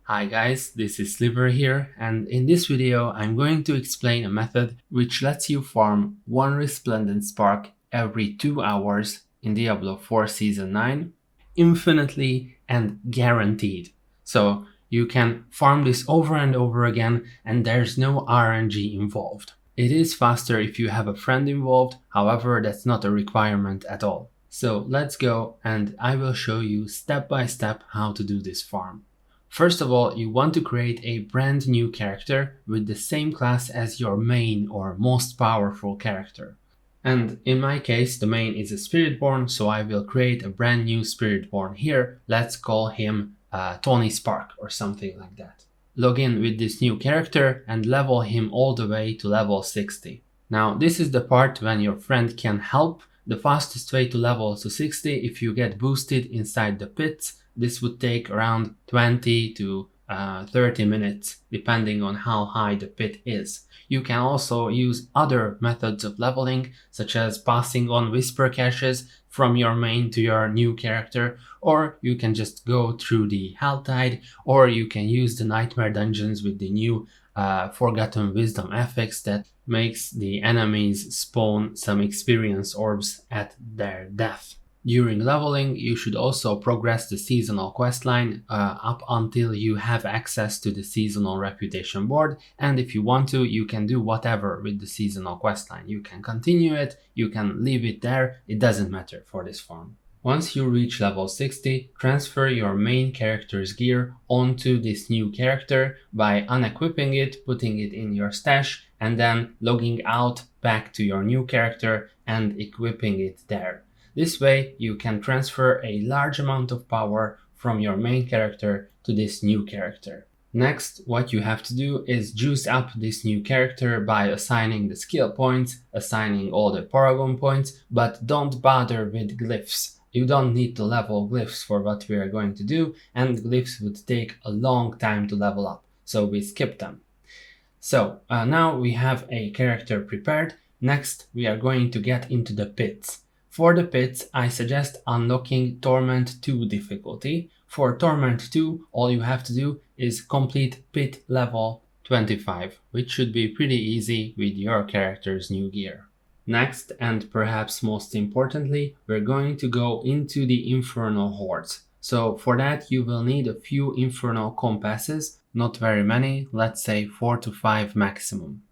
Hi guys, this is Sliver here, and in this video I'm going to explain a method which lets you farm one Resplendent Spark every 2 hours in Diablo 4 Season 9, infinitely and guaranteed. So you can farm this over and over again and there's no RNG involved. It is faster if you have a friend involved, however that's not a requirement at all. So let's go and I will show you step by step how to do this farm. First of all, you want to create a brand new character with the same class as your main or most powerful character. And in my case, the main is a Spiritborn, so I will create a brand new Spiritborn here. Let's call him Tony Spark or something like that. Log in with this new character and level him all the way to level 60. Now, this is the part when your friend can help. The fastest way to level to 60 if you get boosted inside the pits. This would take around 20 to 30 minutes depending on how high the pit is. You can also use other methods of leveling, such as passing on whisper caches from your main to your new character, or you can just go through the Hell Tide, or you can use the Nightmare dungeons with the new Forgotten Wisdom FX that makes the enemies spawn some experience orbs at their death. During leveling, you should also progress the seasonal questline up until you have access to the seasonal reputation board, and if you want to, you can do whatever with the seasonal questline. You can continue it, you can leave it there, it doesn't matter for this farm. Once you reach level 60, transfer your main character's gear onto this new character by unequipping it, putting it in your stash, and then logging out back to your new character and equipping it there. This way you can transfer a large amount of power from your main character to this new character. Next, what you have to do is juice up this new character by assigning the skill points, assigning all the paragon points, but don't bother with glyphs. You don't need to level glyphs for what we are going to do, and glyphs would take a long time to level up, so we skip them. So now we have a character prepared. Next, we are going to get into the pits. For the pits, I suggest unlocking Torment 2 difficulty. For Torment 2, all you have to do is complete pit level 25, which should be pretty easy with your character's new gear. Next, and perhaps most importantly, we're going to go into the infernal hordes. So for that, you will need a few infernal compasses, not very many, let's say 4 to 5 maximum.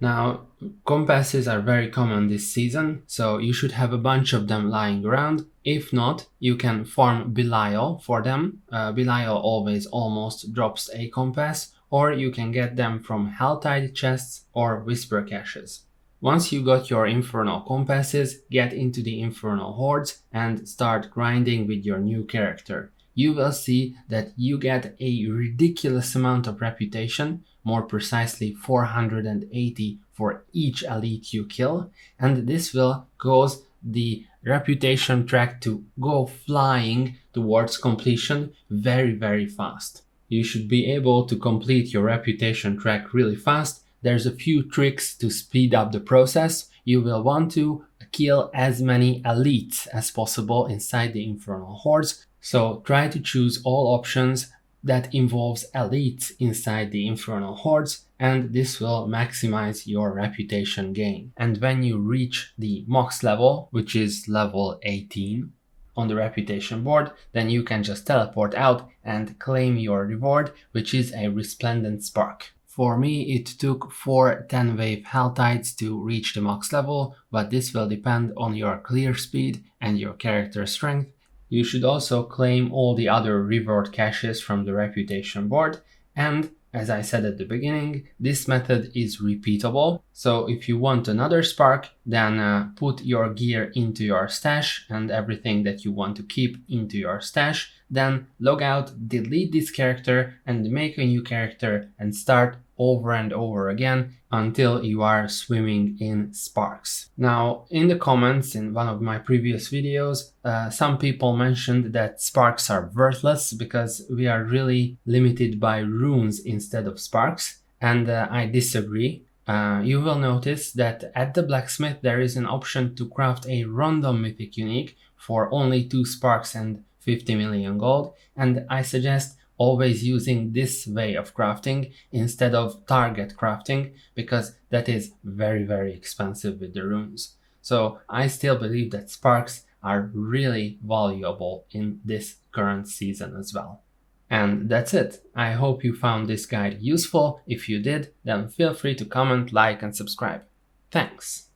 Now, compasses are very common this season, so you should have a bunch of them lying around. If not, you can farm Belial for them. Belial always almost drops a compass, or you can get them from Helltide chests or Whisper caches. Once you got your infernal compasses, get into the infernal hordes and start grinding with your new character. You will see that you get a ridiculous amount of reputation, more precisely 480 for each elite you kill, and this will cause the reputation track to go flying towards completion very fast. You should be able to complete your reputation track really fast. There's a few tricks to speed up the process. You will want to kill as many elites as possible inside the infernal hordes, so try to choose all options that involves elites inside the infernal hordes, and this will maximize your reputation gain. And when you reach the max level, which is level 18 on the reputation board, then you can just teleport out and claim your reward, which is a Resplendent Spark. For me, it took 4 10-wave Helltides to reach the max level, but this will depend on your clear speed and your character strength. You should also claim all the other reward caches from the reputation board, and as I said at the beginning, this method is repeatable. So if you want another spark, then put your gear into your stash and everything that you want to keep into your stash, then log out, delete this character and make a new character and start over and over again until you are swimming in sparks. Now, in the comments in one of my previous videos, some people mentioned that sparks are worthless because we are really limited by runes instead of sparks, and I disagree. You will notice that at the blacksmith there is an option to craft a random mythic unique for only 2 sparks and 50 million gold, and I suggest always using this way of crafting instead of target crafting, because that is very expensive with the runes. So I still believe that sparks are really valuable in this current season as well. And that's it. I hope you found this guide useful. If you did, then feel free to comment, like, and subscribe. Thanks!